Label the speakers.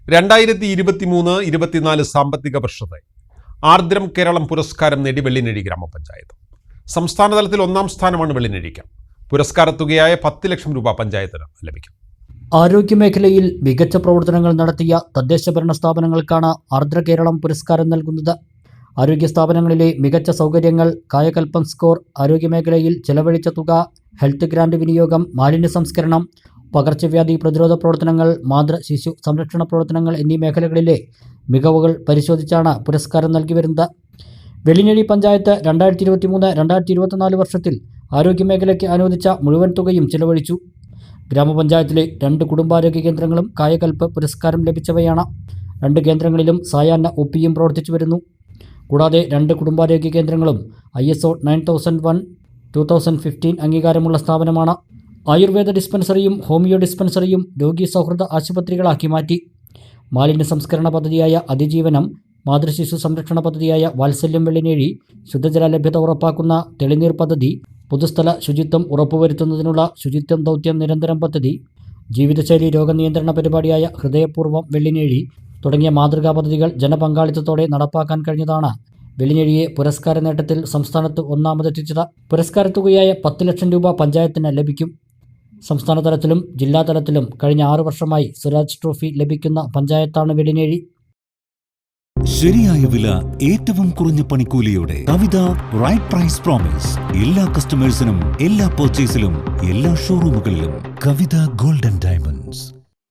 Speaker 1: 2023-24 സാമ്പത്തിക വർഷത്തെ ആർദ്രം കേരളം പുരസ്കാരം നേടി വെള്ളിനഴി ഗ്രാമപഞ്ചായത്ത്. സംസ്ഥാന തലത്തിൽ 1ാം സ്ഥാനമാണ് വെള്ളിനഴിക്ക്. പുരസ്കാര തുകയായ 10 ലക്ഷം രൂപ പഞ്ചായത്തിന് ലഭിക്കും.
Speaker 2: ആരോഗ്യമേഖലയിൽ മികച്ച പ്രവർത്തനങ്ങൾ നടത്തിയ തദ്ദേശ ഭരണ സ്ഥാപനങ്ങൾക്കാണ് ആർദ്ര കേരളം പുരസ്കാരം നൽകുന്നത്. ആരോഗ്യ സ്ഥാപനങ്ങളിലെ മികച്ച സൗകര്യങ്ങൾ, കായകൽപ്പം സ്കോർ, ആരോഗ്യമേഖലയിൽ ചെലവഴിച്ച തുക, ഹെൽത്ത് ഗ്രാന്റ് വിനിയോഗം, മാലിന്യ സംസ്കരണം, പകർച്ചവ്യാധി പ്രതിരോധ പ്രവർത്തനങ്ങൾ, മാതൃ ശിശു സംരക്ഷണ പ്രവർത്തനങ്ങൾ എന്നീ മേഖലകളിലെ മികവുകൾ പരിശോധിച്ചാണ് പുരസ്കാരം നൽകി വരുന്നത്. വെള്ളിനഴി പഞ്ചായത്ത് 2023-2024 വർഷത്തിൽ ആരോഗ്യമേഖലയ്ക്ക് അനുവദിച്ച മുഴുവൻ തുകയും ചിലവഴിച്ചു. ഗ്രാമപഞ്ചായത്തിലെ 2 കുടുംബാരോഗ്യ കേന്ദ്രങ്ങളും കായകൽപ്പ് പുരസ്കാരം ലഭിച്ചവയാണ്. 2 കേന്ദ്രങ്ങളിലും സായാഹ്ന ഒപിയും പ്രവർത്തിച്ചു വരുന്നു. കൂടാതെ 2 കുടുംബാരോഗ്യ കേന്ദ്രങ്ങളും ISO 9001-2015 അംഗീകാരമുള്ള സ്ഥാപനമാണ്. ആയുർവേദ ഡിസ്പെൻസറിയും ഹോമിയോ ഡിസ്പെൻസറിയും രോഗി സൗഹൃദ ആശുപത്രികളാക്കി മാറ്റി. മാലിന്യ സംസ്കരണ പദ്ധതിയായ അതിജീവനം, മാതൃശിശു സംരക്ഷണ പദ്ധതിയായ വാത്സല്യം വെള്ളിനഴി, ശുദ്ധജല ലഭ്യത ഉറപ്പാക്കുന്ന തെളിനീർ പദ്ധതി, പൊതുസ്ഥല ശുചിത്വം ഉറപ്പുവരുത്തുന്നതിനുള്ള ശുചിത്വം ദൗത്യം നിരന്തരം പദ്ധതി, ജീവിതശൈലി രോഗനിയന്ത്രണ പരിപാടിയായ ഹൃദയപൂർവ്വം വെള്ളിനഴി തുടങ്ങിയ മാതൃകാ പദ്ധതികൾ ജനപങ്കാളിത്തത്തോടെ നടപ്പാക്കാൻ കഴിഞ്ഞതാണ് വെള്ളിനഴിയെ പുരസ്കാര നേട്ടത്തിൽ സംസ്ഥാനത്ത് ഒന്നാമതെത്തിച്ചത്. പുരസ്കാര തുകയായ 10 ലക്ഷം രൂപ പഞ്ചായത്തിന് ലഭിക്കും. സംസ്ഥാന തലത്തിലും ജില്ലാ തലത്തിലും കഴിഞ്ഞ 6 വർഷമായി സ്വരാജ് ട്രോഫി ലഭിക്കുന്ന പഞ്ചായത്താണ് വെള്ളിനഴി.
Speaker 3: ശരിയായ വില, ഏറ്റവും കുറഞ്ഞ പണിക്കൂലിയോടെ കവിത റൈറ്റ് പ്രൈസ് പ്രോമിസ്. എല്ലാ കസ്റ്റമേഴ്സിനും, എല്ലാ പർച്ചേസിലും, എല്ലാ ഷോറൂമുകളിലും കവിത ഗോൾഡൻ ഡയമണ്ട്സ്.